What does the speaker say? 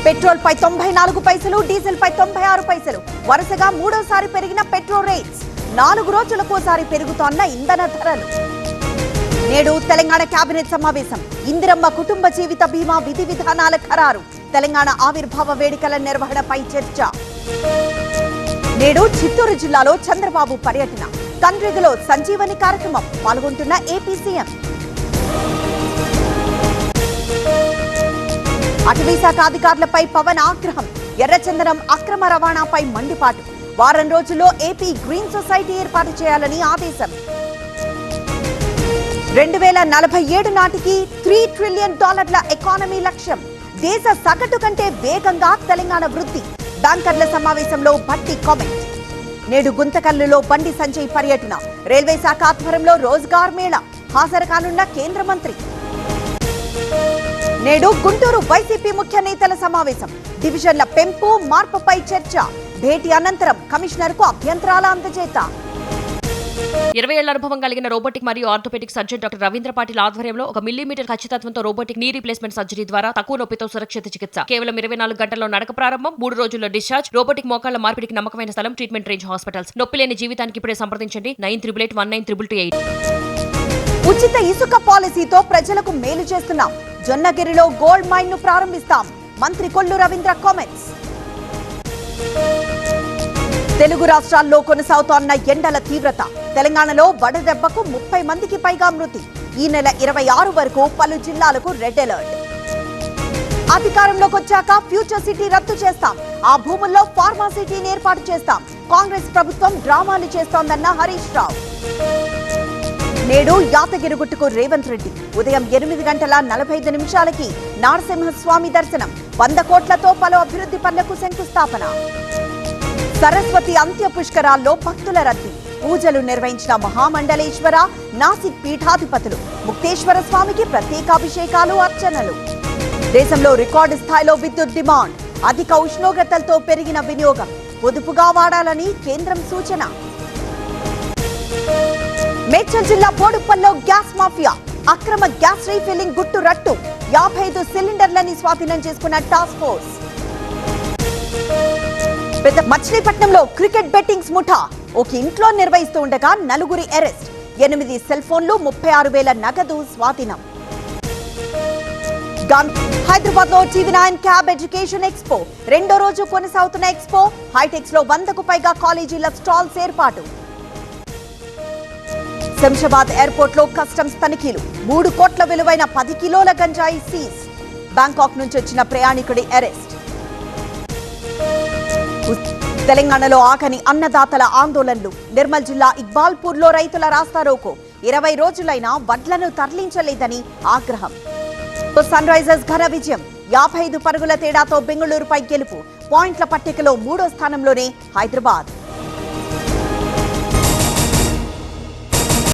Petrol పై 94 పైసలు, diesel పై 96 పైసలు. వరుసగా మూడోసారి పెరిగిన పెట్రోల్ రేట్స్. 4 రోజులకోసారి పెరుగుతోన్న ఇంధన ధరలు. నేడు తెలంగాణ కేబినెట్ సమావేశం. ఇందిరమ్మ కుటుంబ జీవిత బీమా విధి విధానాల ఖరారు. తెలంగాణ ఆవిర్భావ వేడుకల నిర్వహణపై చర్చ. నేడు చిత్తూరు జిల్లాలో చంద్రబాబు పర్యటన. కండ్రిగలో సంజీవని కార్యక్రమం. పాల్గొంటున్న ఏపీ సీఎం. అటవీ శాఖ అధికారులపై పవన్ ఆగ్రహం. ఎర్రచందనం అక్రమ రవాణాపై మండిపాటు. వారం రోజుల్లో ఏపీ గ్రీన్ సొసైటీ ఏర్పాటు చేయాలని ఆదేశం. 2047 నాటికి $3 ట్రిలియన్ ఎకానమీ లక్ష్యం. దేశ సగటు కంటే వేగంగా తెలంగాణ వృద్ధి. బ్యాంకర్ల సమావేశంలో భట్టి కామెంట్. నేడు గుంతకల్లులో బండి సంజయ్ పర్యటన. రైల్వే శాఖ ఆధ్వర్యంలో రోజ్గార్ మేళా. హాజరు కానున్న కేంద్ర మంత్రి. నేడు గుంటూరు వైసీపీ ముఖ్య నేతల సమావేశం. డివిజన్ల పెంపు మార్పుపై చర్చ. భేటీ అనంతరం కమిషనర్ కు అభ్యంతరాల అందజేత. 20 ఏళ్ల అనుభవం కలిగిన రోబోటిక్ మరియు orthopaedic surgeon doctor Ravindra Patil ఆధ్వర్యంలో 1 మిల్లీమీటర్ ఖచ్చితత్వంతో రోబోటిక్ నీ రీప్లేస్మెంట్ సర్జరీ ద్వారా తక్కువ నొప్పితో సురక్షిత చికిత్స. కేవలం 24 గంటల్లో నడక ప్రారంభం, 3 రోజుల్లో డిశ్చార్జ్. రోబోటిక్ మోకాళ్ల మార్పిడికి నమ్మకమైన స్థలం ట్రీట్మెంట్ రేంజ్ హాస్పిటల్స్. నొప్పి లేని జీవితానికి ఇప్పుడే సంప్రదించండి 9888192228. ఉచిత ఇసుక పాలసీతో ప్రజలకు మేలు చేస్తున్నాం. జొన్నగిరిలో గోల్డ్ మైన్ ను ప్రారంభిస్తాం. మంత్రి కొల్లు రవీంద్ర కామెంట్స్. తెలుగు రాష్ట్రాల్లో కొనసాగుతోన్న ఎండల తీవ్రత. తెలంగాణలో వడదెబ్బకు 30 మందికి పైగా మృతి. ఈ నెల 26 వరకు పలు జిల్లాలకు రెడ్ అలర్ట్. అధికారంలోకి వచ్చాక ఫ్యూచర్ సిటీ రద్దు చేస్తాం. ఆ భూముల్లో ఫార్మా సిటీని ఏర్పాటు చేస్తాం. కాంగ్రెస్ ప్రభుత్వం డ్రామాలు చేస్తోందన్న హరీష్ రావు. నేడు యాదగిరిగుట్టకు రేవంత్ రెడ్డి. ఉదయం 8:45 నారసింహస్వామి దర్శనం. 100 కోట్లతో పలు అభివృద్ధి పనులకు శంకుస్థాపన. సరస్వతి అంత్య పుష్కరాల్లో భక్తుల రద్దీ. పూజలు నిర్వహించిన మహామండలేశ్వర, నాసిక్ పీఠాధిపతులు. ముక్తేశ్వర స్వామికి ప్రత్యేకాభిషేకాలు, అర్చనలు. దేశంలో రికార్డు స్థాయిలో విద్యుత్ డిమాండ్. అధిక ఉష్ణోగ్రతలతో పెరిగిన వినియోగం. పొదుపుగా వాడాలని కేంద్రం సూచన. మేడ్చల్ జిల్లా బోడుప్పల్లో గ్యాస్ మాఫియా. అక్రమ గ్యాస్ రీఫిల్లింగ్ గుట్టు రట్టు. 55 సిలిండర్లని స్వాధీనం చేసుకున్న టాస్క్ ఫోర్స్. మచిలీపట్నంలో క్రికెట్ బెట్టింగ్స్ ముఠా. ఒక ఇంట్లో నిర్వహిస్తూ ఉండగా 4 అరెస్ట్. 8 సెల్ ఫోన్లు, 36,000 నగదు స్వాధీనం. హైదరాబాద్ లో TV9 క్యాబ్ ఎడ్యుకేషన్ ఎక్స్పో. 2వ రోజు కొనసాగుతున్న ఎక్స్పో. హైటెక్స్ లో 100కు పైగా కాలేజీల స్టాల్స్ ఏర్పాటు. శంషాబాద్ ఎయిర్పోర్ట్ లో కస్టమ్స్ తనిఖీలు. 3 కోట్ల విలువైన 10 కిలోల గంజాయి సీజ్. బ్యాంకాక్ నుంచి వచ్చిన ప్రయాణికుడి అరెస్ట్. తెలంగాణలో ఆగని అన్నదాతల ఆందోళనలు. నిర్మల్ జిల్లా ఇక్బాల్పూర్ లో రైతుల రాస్తారోకో. 20 రోజులైనా వడ్లను తరలించలేదని ఆగ్రహం. సన్ రైజర్స్ ఘన విజయం. 55 పరుగుల తేడాతో బెంగళూరుపై గెలుపు. పాయింట్ల పట్టికలో 3వ స్థానంలోనే హైదరాబాద్.